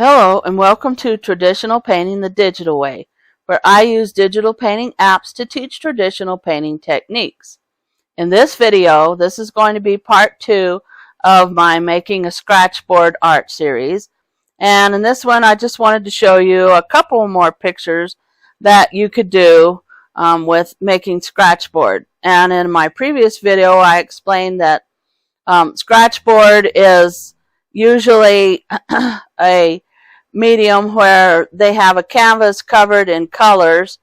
Hello and welcome to Traditional Painting the Digital Way, where I use digital painting apps to teach traditional painting techniques. In this video, this is going to be part 2 of my Making a Scratchboard art series. And in this one, I just wanted to show you a couple more pictures that you could do with making Scratchboard. And in my previous video, I explained that Scratchboard is usually a medium where they have a canvas covered in colors,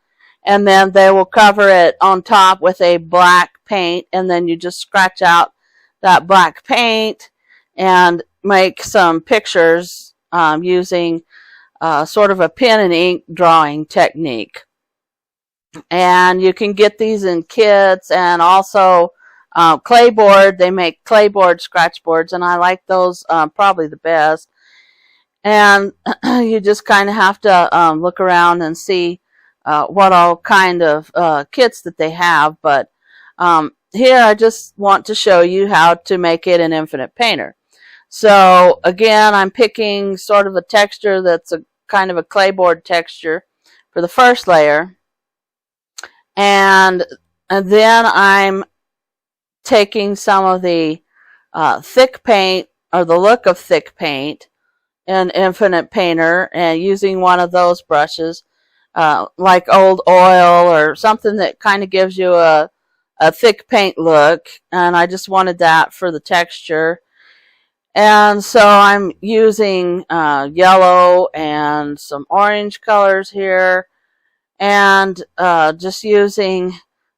and then they will cover it on top with a black paint, and then you just scratch out that black paint and make some pictures using sort of a pen and ink drawing technique. And you can get these in kits, and also Clayboard. They make Clayboard scratchboards, and I like those probably the best. And you just kind of have to look around and see what all kind of kits that they have. But here I just want to show you how to make it in Infinite Painter. So again, I'm picking sort of a texture that's a kind of a Clayboard texture for the first layer. And then I'm taking some of the thick paint, or the look of thick paint, in Infinite Painter, and using one of those brushes like Old Oil or something that kind of gives you a thick paint look, and I just wanted that for the texture. And so I'm using yellow and some orange colors here, and just using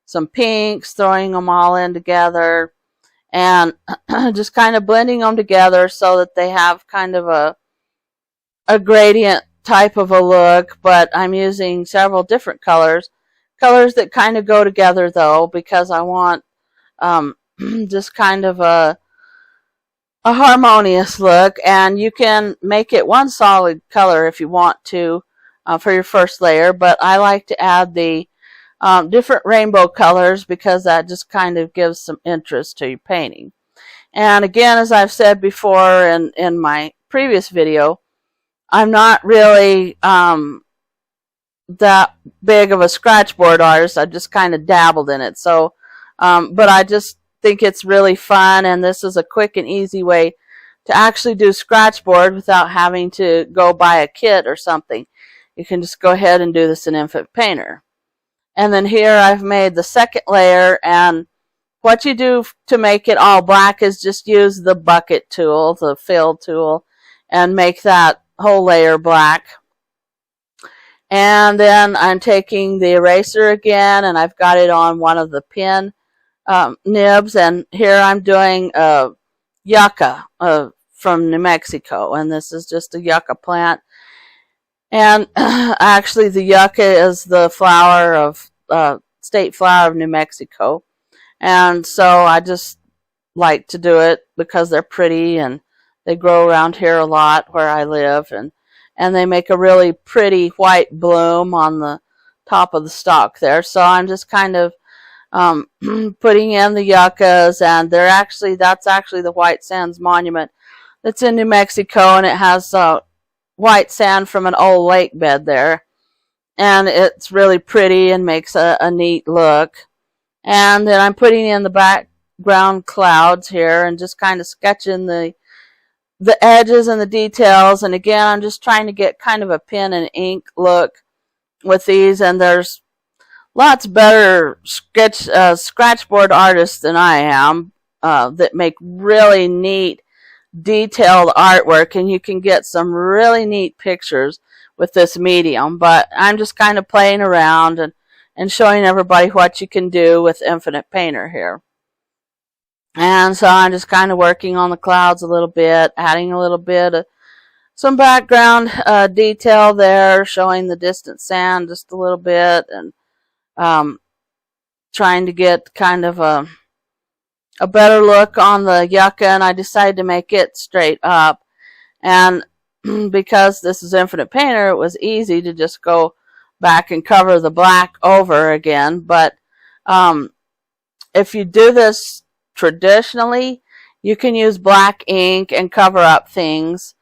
some pinks, throwing them all in together, and just kind of blending them together so that they have kind of a gradient type of a look. But I'm using several different colors that kind of go together though, because I want just kind of a harmonious look. And you can make it one solid color if you want to for your first layer, but I like to add the different rainbow colors because that just kind of gives some interest to your painting. And again, as I've said before in my previous video, I'm not really that big of a scratchboard artist. I just kind of dabbled in it. So, but I just think it's really fun, and this is a quick and easy way to actually do scratchboard without having to go buy a kit or something. You can just go ahead and do this in Infinite Painter. And then here I've made the second layer, and what you do to make it all black is just use the bucket tool, the fill tool, and make that whole layer black. And then I'm taking the eraser again, and I've got it on one of the pen nibs, and here I'm doing yucca from New Mexico, and this is just a yucca plant. And actually the yucca is the flower of state flower of New Mexico, and so I just like to do it because they're pretty, and they grow around here a lot where I live, and they make a really pretty white bloom on the top of the stalk there. So I'm just kind of putting in the yuccas, and that's actually the White Sands Monument that's in New Mexico, and it has white sand from an old lake bed there, and it's really pretty and makes a neat look. And then I'm putting in the background clouds here and just kind of sketching the edges and the details. And again, I'm just trying to get kind of a pen and ink look with these, and there's lots better scratchboard artists than I am that make really neat detailed artwork, and you can get some really neat pictures with this medium. But I'm just kind of playing around and showing everybody what you can do with Infinite Painter here. And so I'm just kind of working on the clouds a little bit, adding a little bit of some background detail there, showing the distant sand just a little bit, and trying to get kind of a better look on the yucca. And I decided to make it straight up, and because this is Infinite Painter, it was easy to just go back and cover the black over again. But if you do this traditionally, you can use black ink and cover up things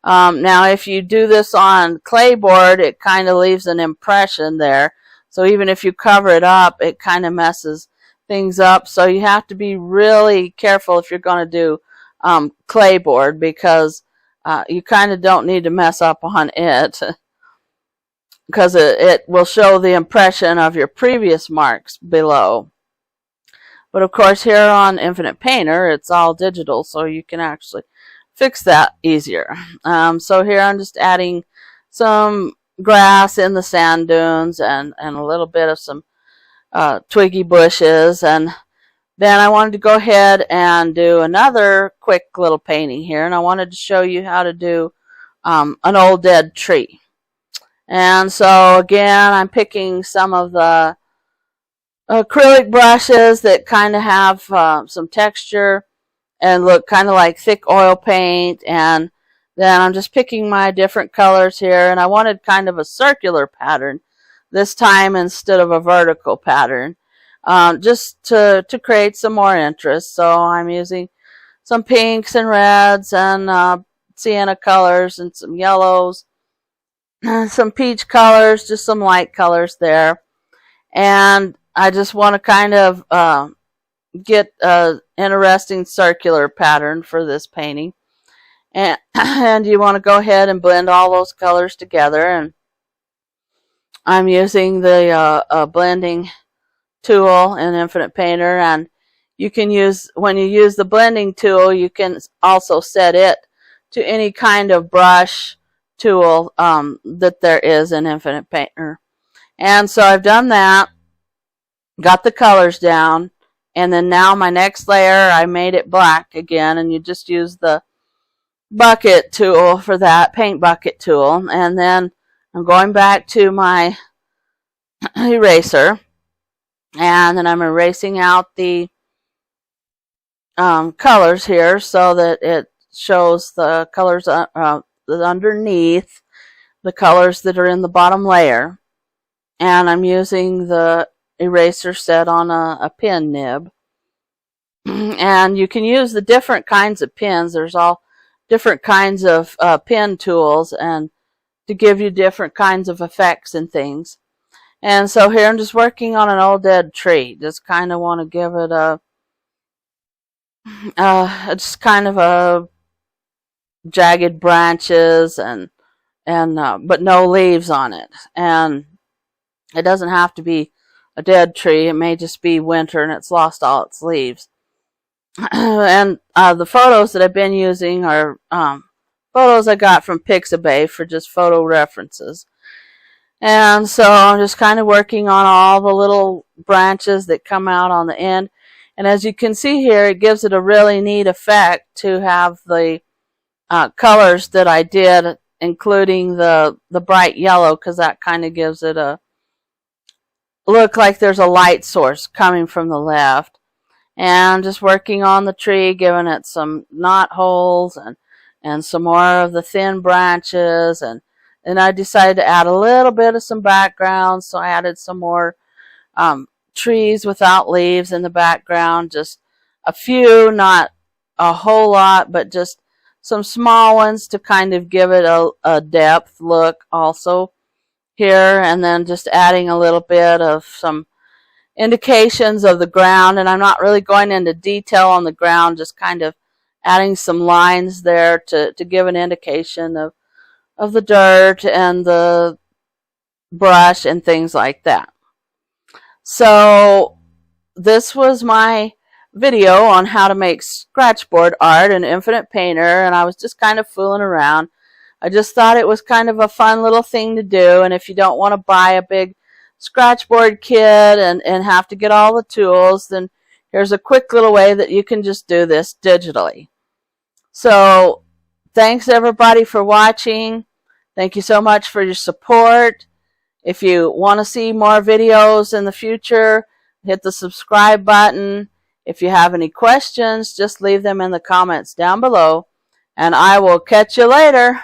Now if you do this on Scratchboard, it kind of leaves an impression there. So even if you cover it up, it kind of messes things up. So you have to be really careful if you're going to do Scratchboard, because you kind of don't need to mess up on it, because it will show the impression of your previous marks below. But of course here on Infinite Painter it's all digital, so you can actually fix that easier. So here I'm just adding some grass in the sand dunes and a little bit of some twiggy bushes, and then I wanted to go ahead and do another quick little painting here, and I wanted to show you how to do an old dead tree. And so again, I'm picking some of the acrylic brushes that kind of have some texture and look kind of like thick oil paint, and then I'm just picking my different colors here, and I wanted kind of a circular pattern this time instead of a vertical pattern, just to create some more interest. So I'm using some pinks and reds and sienna colors and some yellows, some peach colors, just some light colors there. And I just want to kind of get an interesting circular pattern for this painting. And you want to go ahead and blend all those colors together. And I'm using the blending tool in Infinite Painter. And you can use, when you use the blending tool, you can also set it to any kind of brush tool that there is in Infinite Painter. And so I've done that, got the colors down, and then now my next layer I made it black again, and you just use the bucket tool for that, paint bucket tool. And then I'm going back to my eraser, and then I'm erasing out the colors here so that it shows the colors underneath the colors that are in the bottom layer. And I'm using the eraser set on a pen nib. And you can use the different kinds of pens. There's all different kinds of pen tools, and to give you different kinds of effects and things. And so here I'm just working on an old dead tree. Just kind of want to give it just kind of a jagged branches and but no leaves on it. And it doesn't have to be a dead tree. It may just be winter and it's lost all its leaves. And the photos that I've been using are photos I got from Pixabay for just photo references. And so I'm just kind of working on all the little branches that come out on the end. And as you can see here, it gives it a really neat effect to have the colors that I did, including the bright yellow, because that kind of gives it a look like there's a light source coming from the left. And just working on the tree, giving it some knot holes and some more of the thin branches. And I decided to add a little bit of some background, so I added some more trees without leaves in the background. Just a few, not a whole lot, but just some small ones to kind of give it a depth look also here. And then just adding a little bit of some indications of the ground, and I'm not really going into detail on the ground, just kind of adding some lines there to give an indication of the dirt and the brush and things like that. So this was my video on how to make Scratchboard art in Infinite Painter, and I was just kind of fooling around. I just thought it was kind of a fun little thing to do, and if you don't want to buy a big Scratchboard kit and have to get all the tools, then here's a quick little way that you can just do this digitally. So thanks everybody for watching. Thank you so much for your support. If you want to see more videos in the future, hit the subscribe button. If you have any questions, just leave them in the comments down below, and I will catch you later.